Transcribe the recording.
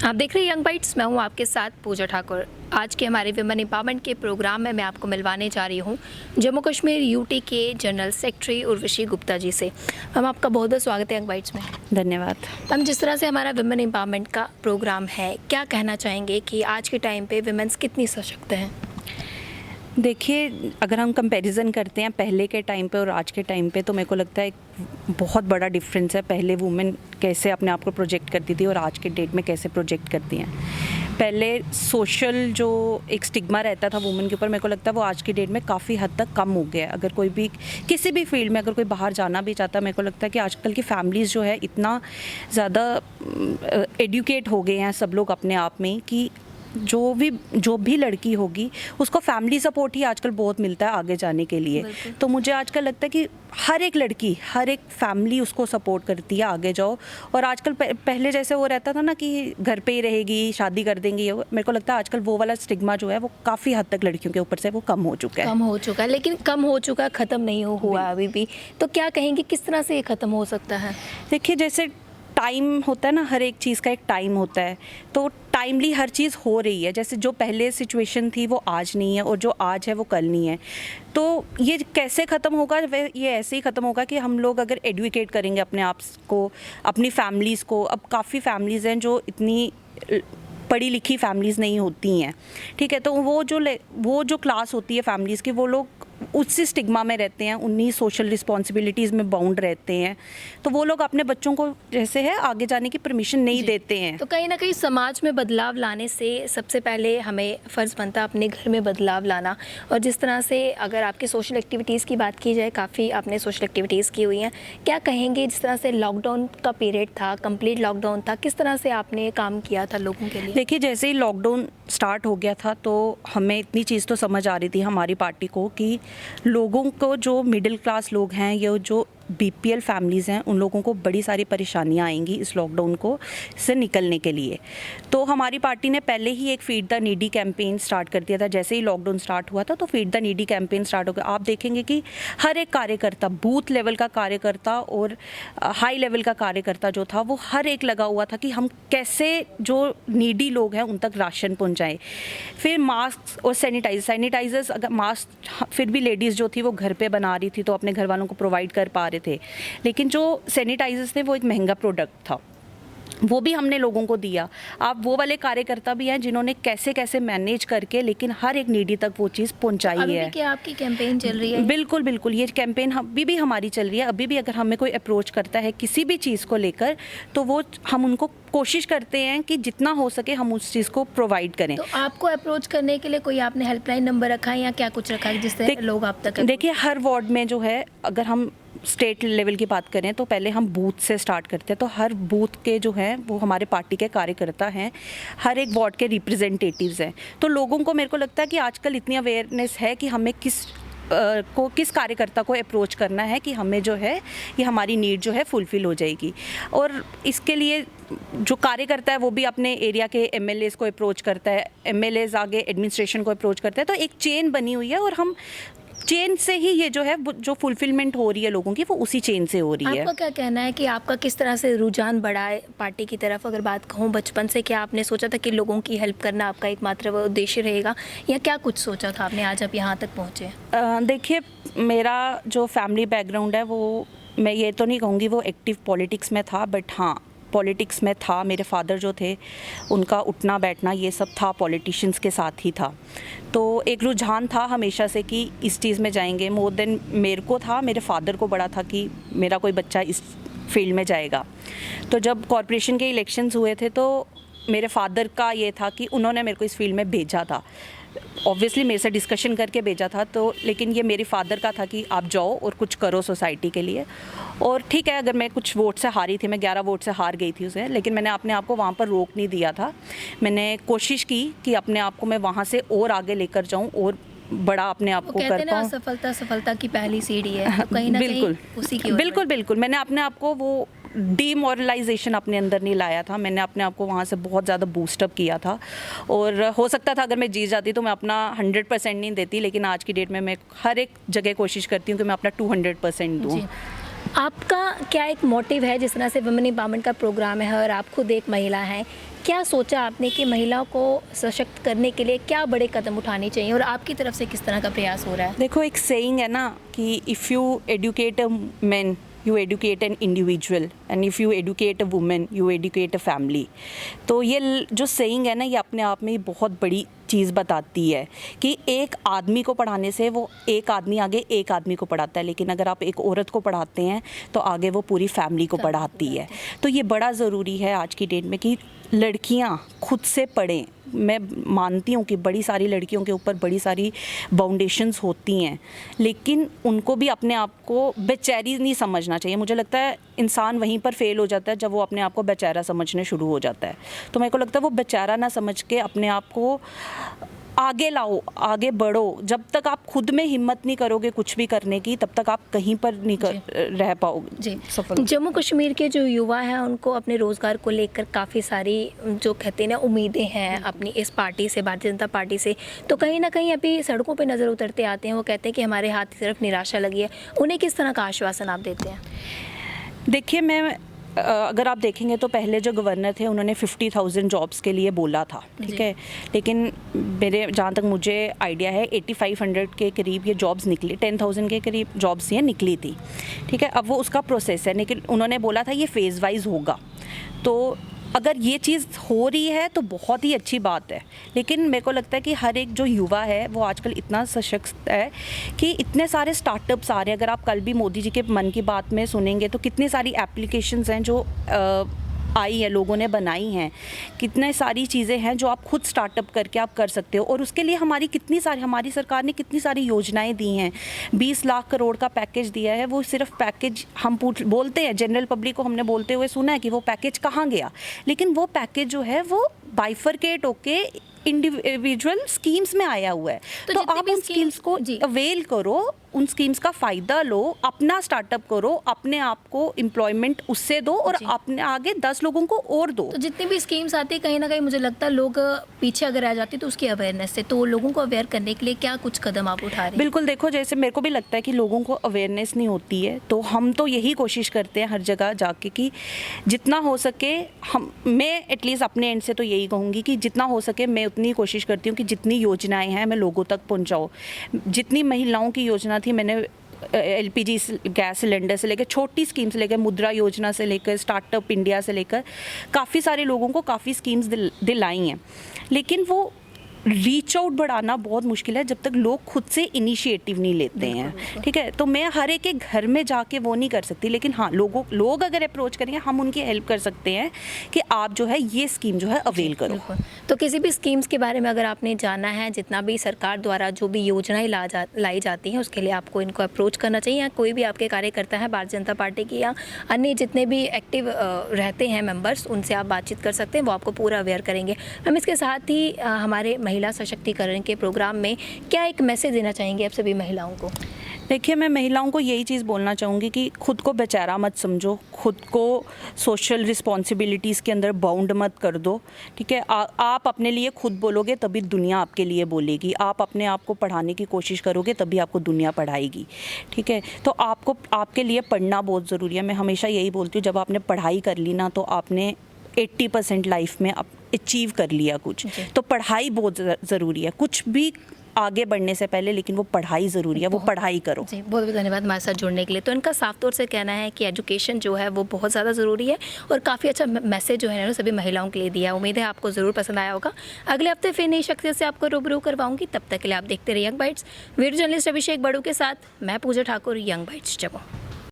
आप देख रहे हैं यंग बाइट्स, मैं हूं आपके साथ पूजा ठाकुर। आज के हमारे विमेन एम्पावरमेंट के प्रोग्राम में मैं आपको मिलवाने जा रही हूं जम्मू कश्मीर यूटी के जनरल सेक्रेटरी उर्वशी गुप्ता जी से। हम आपका बहुत बहुत स्वागत है यंग बाइट्स में। धन्यवाद। हम जिस तरह से हमारा विमेन एम्पावरमेंट का प्रोग्राम है, क्या कहना चाहेंगे कि आज के टाइम पे विमेंस कितनी सशक्त हैं? देखिए, अगर हम कंपैरिजन करते हैं पहले के टाइम पे और आज के टाइम पे, तो मेरे को लगता है बहुत बड़ा डिफरेंस है। पहले वुमेन कैसे अपने आप को प्रोजेक्ट करती थी और आज के डेट में कैसे प्रोजेक्ट करती हैं। पहले सोशल जो एक स्टिग्मा रहता था वुमेन के ऊपर, मेरे को लगता है वो आज की डेट में काफ़ी हद तक कम हो गया है। अगर कोई भी किसी भी फील्ड में अगर कोई बाहर जाना भी चाहता है, मेरे को लगता है कि आजकल की फैमिलीज़ जो है इतना ज़्यादा एडुकेट हो गए हैं सब लोग अपने आप में कि जो भी लड़की होगी उसको फैमिली सपोर्ट ही आजकल बहुत मिलता है आगे जाने के लिए। तो मुझे आजकल लगता है कि हर एक लड़की, हर एक फैमिली उसको सपोर्ट करती है आगे जाओ। और आजकल पहले जैसे वो रहता था ना कि घर पे ही रहेगी, शादी कर देंगी, मेरे को लगता है आजकल वो वाला स्टिग्मा जो है वो काफ़ी हद तक लड़कियों के ऊपर से वो कम हो चुका है। लेकिन कम हो चुका है, ख़त्म नहीं हुआ अभी भी। तो क्या कहेंगे, किस तरह से ये ख़त्म हो सकता है? देखिए, जैसे टाइम होता है ना, हर एक चीज़ का एक टाइम होता है, तो टाइमली हर चीज़ हो रही है। जैसे जो पहले सिचुएशन थी वो आज नहीं है और जो आज है वो कल नहीं है। तो ये कैसे ख़त्म होगा? ये ऐसे ही ख़त्म होगा कि हम लोग अगर एडुकेट करेंगे अपने आप को, अपनी फैमिलीज़ को। अब काफ़ी फैमिलीज़ हैं जो इतनी पढ़ी लिखी फैमिलीज़ नहीं होती हैं, ठीक है, तो वो जो क्लास होती है फैमिलीज़ की, वो लोग उसी स्टिग्मा में रहते हैं, उन्हीं सोशल रिस्पॉन्सिबिलिटीज़ में बाउंड रहते हैं। तो वो लोग अपने बच्चों को जैसे है आगे जाने की परमिशन नहीं देते हैं। तो कहीं ना कहीं समाज में बदलाव लाने से सबसे पहले हमें फ़र्ज़ बनता है अपने घर में बदलाव लाना। और जिस तरह से अगर आपकी सोशल एक्टिविटीज़ की बात की जाए, काफ़ी आपने सोशल एक्टिविटीज़ की हुई हैं, क्या कहेंगे जिस तरह से लॉकडाउन का पीरियड था, कंप्लीट लॉकडाउन था, किस तरह से आपने काम किया था लोगों के लिए? देखिए, जैसे ही लॉकडाउन स्टार्ट हो गया था तो हमें इतनी चीज़ तो समझ आ रही थी हमारी पार्टी को कि लोगों को, जो मिडिल क्लास लोग हैं या जो बीपीएल फैमिलीज़ हैं, उन लोगों को बड़ी सारी परेशानियां आएंगी इस लॉकडाउन को से निकलने के लिए। तो हमारी पार्टी ने पहले ही एक feed the needy campaign start कर दिया था। जैसे ही लॉकडाउन स्टार्ट हुआ था तो feed the needy campaign start हो गया। आप देखेंगे कि हर एक कार्यकर्ता, बूथ लेवल का कार्यकर्ता और हाई लेवल का कार्यकर्ता जो था, वो हर एक लगा हुआ था कि हम कैसे जो नीडी लोग हैं उन तक राशन पहुँचाएँ। फिर मास्क और सैनिटाइजर्स, अगर मास्क फिर भी लेडीज़ जो थी वो घर पर बना रही थी तो अपने घर वालों को प्रोवाइड कर पा थे। लेकिन जो सैनिटाइजर्स थे वो एक महंगा प्रोडक्ट था, वो भी हमने लोगों को दिया। आप वो वाले कार्यकर्ता भी हैं जिन्होंने कैसे कैसे मैनेज करके लेकिन हर एक नीडी तक वो चीज़ पहुंचाई है। अभी क्या आपकी कैंपेन चल रही है? बिल्कुल बिल्कुल, ये कैंपेन अभी भी हमारी चल रही है। अभी भी अगर हमें कोई अप्रोच करता है किसी भी चीज़ को लेकर, तो वो हम उनको कोशिश करते हैं कि जितना हो सके हम उस चीज़ को प्रोवाइड करें। तो आपको अप्रोच करने के लिए कोई आपने हेल्पलाइन नंबर रखा है या क्या कुछ रखा है जिससे लोग आप तक? देखिए, हर वार्ड में जो है, अगर हम स्टेट लेवल की बात करें तो पहले हम बूथ से स्टार्ट करते हैं। तो हर बूथ के जो हैं वो हमारे पार्टी के कार्यकर्ता हैं, हर एक वार्ड के रिप्रेजेंटेटिव्स हैं। तो लोगों को, मेरे को लगता है कि आजकल इतनी अवेयरनेस है कि हमें किस कार्यकर्ता को अप्रोच करना है कि हमें जो है ये हमारी नीड जो है फुलफिल हो जाएगी। और इसके लिए जो कार्यकर्ता है वो भी अपने एरिया के एमएलएज को अप्रोच करता है, एमएलएज आगे एडमिनिस्ट्रेशन को अप्रोच करता है। तो एक चेन बनी हुई है और हम चेन से ही ये जो है जो फुलफिलमेंट हो रही है लोगों की, वो उसी चेन से हो रही है। आपका क्या कहना है कि आपका किस तरह से रुझान बढ़ा है पार्टी की तरफ? अगर बात कहूँ बचपन से, क्या आपने सोचा था कि लोगों की हेल्प करना आपका एकमात्र उद्देश्य रहेगा, या क्या कुछ सोचा था आपने आज आप यहाँ तक पहुँचे? देखिए, मेरा जो फैमिली बैकग्राउंड है वो, मैं ये तो नहीं कहूँगी वो एक्टिव पॉलिटिक्स में था, बट हाँ पॉलिटिक्स में था। मेरे फादर जो थे उनका उठना बैठना ये सब था, पॉलिटिशियंस के साथ ही था। तो एक रुझान था हमेशा से कि इस चीज़ में जाएंगे। मोर देन मेरे को था, मेरे फादर को बड़ा था कि मेरा कोई बच्चा इस फील्ड में जाएगा। तो जब कॉरपोरेशन के इलेक्शंस हुए थे तो मेरे फादर का ये था कि उन्होंने मेरे को इस फील्ड में भेजा था। ऑब्वियसली मेरे से डिस्कशन करके भेजा था, तो लेकिन ये मेरे फादर का था कि आप जाओ और कुछ करो सोसाइटी के लिए। और ठीक है, अगर मैं कुछ वोट से हारी थी, मैं 11 वोट से हार गई थी उसे, लेकिन मैंने अपने आप को वहाँ पर रोक नहीं दिया था। मैंने कोशिश की कि अपने आप को मैं वहाँ से और आगे लेकर जाऊँ और बड़ा अपने आप को कर पाऊँ। सफलता की पहली सीढ़ी है, तो कहीं ना कहीं उसी की बिल्कुल मैंने अपने आप को वो डीमोरलाइजेशन अपने अंदर नहीं लाया था। मैंने अपने आप को वहाँ से बहुत ज़्यादा बूस्टअप किया था। और हो सकता था अगर मैं जीत जाती तो मैं अपना 100% नहीं देती, लेकिन आज की डेट में मैं हर एक जगह कोशिश करती हूँ कि मैं अपना 200% दूँ। आपका क्या एक मोटिव है, जिस तरह से वुमेन एम्पावरमेंट का प्रोग्राम है और आप खुद एक महिला हैं, क्या सोचा आपने कि महिलाओं को सशक्त करने के लिए क्या बड़े कदम उठाने चाहिए और आपकी तरफ से किस तरह का प्रयास हो रहा है? देखो, एक सेइंग है ना कि if you educate a man you educate an individual and if you educate a women you educate a family. तो ये जो सेइंग है ना, ये अपने आप में ही बहुत बड़ी चीज़ बताती है कि एक आदमी को पढ़ाने से वो एक आदमी आगे एक आदमी को पढ़ाता है, लेकिन अगर आप एक औरत को पढ़ाते हैं तो आगे वो पूरी फैमिली को पढ़ाती है। तो ये बड़ा ज़रूरी है आज की डेट में कि लड़कियां खुद से पढ़ें। मैं मानती हूँ कि बड़ी सारी लड़कियों के ऊपर बड़ी सारी बाउंडेशंस होती हैं, लेकिन उनको भी अपने आप को बेचारी नहीं समझना चाहिए। मुझे लगता है इंसान वहीं पर फेल हो जाता है जब वो अपने आप को बेचारा समझने शुरू हो जाता है। तो मेरे को लगता है वो बेचारा ना समझ के अपने आप को आगे लाओ, आगे बढ़ो। जब तक आप खुद में हिम्मत नहीं करोगे कुछ भी करने की, तब तक आप कहीं पर नहीं रह पाओगे जी। सफल। जम्मू कश्मीर के जो युवा हैं उनको अपने रोज़गार को लेकर काफ़ी सारी जो कहते हैं ना उम्मीदें हैं अपनी इस पार्टी से, भारतीय जनता पार्टी से, तो कहीं ना कहीं अभी सड़कों पे नज़र उतरते आते हैं। वो कहते हैं कि हमारे हाथ की तरफ निराशा लगी है। उन्हें किस तरह का आश्वासन आप देते हैं? देखिए, मैं अगर आप देखेंगे तो पहले जो गवर्नर थे उन्होंने 50,000 जॉब्स के लिए बोला था, ठीक है, लेकिन मेरे जहाँ तक मुझे आइडिया है 8500 के करीब ये जॉब्स निकली, 10,000 के करीब जॉब्स ये निकली थी, ठीक है। अब वो उसका प्रोसेस है, लेकिन उन्होंने बोला था ये फेज़ वाइज होगा। तो अगर ये चीज़ हो रही है तो बहुत ही अच्छी बात है, लेकिन मेरे को लगता है कि हर एक जो युवा है वो आजकल इतना सशक्त है कि इतने सारे स्टार्टअप्स आ रहे हैं। अगर आप कल भी मोदी जी के मन की बात में सुनेंगे तो कितनी सारी एप्लीकेशंस हैं जो आई है, लोगों ने बनाई हैं। कितने सारी चीज़ें हैं जो आप खुद स्टार्टअप करके आप कर सकते हो, और उसके लिए हमारी सरकार ने कितनी सारी योजनाएं दी हैं। 20 लाख करोड़ का पैकेज दिया है। वो सिर्फ पैकेज हम बोलते हैं, जनरल पब्लिक को हमने बोलते हुए सुना है कि वो पैकेज कहाँ गया, लेकिन वो पैकेज जो है वो बाइफरकेट होके इंडिविजुअल स्कीम्स में आया हुआ है। तो आप उन स्कीम्स को अवेल करो, उन स्कीम्स का फ़ायदा लो, अपना स्टार्टअप करो, अपने आप को एम्प्लॉयमेंट उससे दो और अपने आगे 10 लोगों को और दो। तो जितनी भी स्कीम्स आती है कहीं ना कहीं मुझे लगता है लोग पीछे अगर आ जाती तो उसकी अवेयरनेस से, तो लोगों को अवेयर करने के लिए क्या कुछ कदम आप उठा रहे हैं? बिल्कुल, देखो, जैसे मेरे को भी लगता है कि लोगों को अवेयरनेस नहीं होती है, तो हम तो यही कोशिश करते हैं हर जगह जाके कि जितना हो सके मैं एटलीस्ट अपने एंड से तो यही कहूँगी कि जितना हो सके मैं उतनी कोशिश करती हूँ कि जितनी योजनाएं हैं मैं लोगों तक पहुँचाऊँ। जितनी महिलाओं की योजना थी, मैंने LPG गैस सिलेंडर से लेकर छोटी स्कीम से लेकर मुद्रा योजना से लेकर स्टार्टअप इंडिया से लेकर काफ़ी सारे लोगों को काफ़ी स्कीम्स दिलाई हैं, लेकिन वो रीच आउट बढ़ाना बहुत मुश्किल है जब तक लोग खुद से इनिशिएटिव नहीं लेते हैं, ठीक है। तो मैं हर एक के घर में जाके वो नहीं कर सकती, लेकिन हाँ, लोग अगर अप्रोच करेंगे हम उनकी हेल्प कर सकते हैं कि आप जो है ये स्कीम जो है अवेल करो। तो किसी भी स्कीम्स के बारे में अगर आपने जाना है, जितना भी सरकार द्वारा जो भी योजनाएं लाई जाती हैं, उसके लिए आपको इनको अप्रोच करना चाहिए, या कोई भी आपके कार्यकर्ता है भारतीय जनता पार्टी की या अन्य जितने भी एक्टिव रहते हैं मेंबर्स, उनसे आप बातचीत कर सकते हैं, वो आपको पूरा अवेयर करेंगे। हम इसके साथ ही हमारे महिला सशक्तिकरण के प्रोग्राम में क्या एक मैसेज देना चाहेंगे आप सभी महिलाओं को? देखिए, मैं महिलाओं को यही चीज़ बोलना चाहूँगी कि खुद को बेचारा मत समझो, खुद को सोशल रिस्पॉन्सिबिलिटीज़ के अंदर बाउंड मत कर दो, ठीक है। आप अपने लिए खुद बोलोगे तभी दुनिया आपके लिए बोलेगी। आप अपने आप को पढ़ाने की कोशिश करोगे तभी आपको दुनिया पढ़ाएगी, ठीक है। तो आपको आपके लिए पढ़ना बहुत ज़रूरी है। मैं हमेशा यही बोलती हूँ, जब आपने पढ़ाई कर ली ना तो आपने 80% लाइफ में अचीव कर लिया कुछ। तो पढ़ाई बहुत ज़रूरी है, कुछ भी आगे बढ़ने से पहले, लेकिन वो पढ़ाई ज़रूरी है, वो पढ़ाई करो। जी, बहुत बहुत धन्यवाद हमारे साथ जुड़ने के लिए। तो इनका साफ तौर से कहना है कि एजुकेशन जो है वो बहुत ज़्यादा ज़रूरी है और काफ़ी अच्छा मैसेज जो है ना सभी महिलाओं के लिए दिया। उम्मीद है आपको ज़रूर पसंद आया होगा। अगले हफ्ते फिर नई शख्सियत से आपको रूबरू करवाऊंगी, तब तक के लिए आप देखते रहिए यंग बाइट्स। वीडियो जर्नलिस्ट अभिषेक बड़ू के साथ मैं पूजा ठाकुर, यंग बाइट्स जम्मू।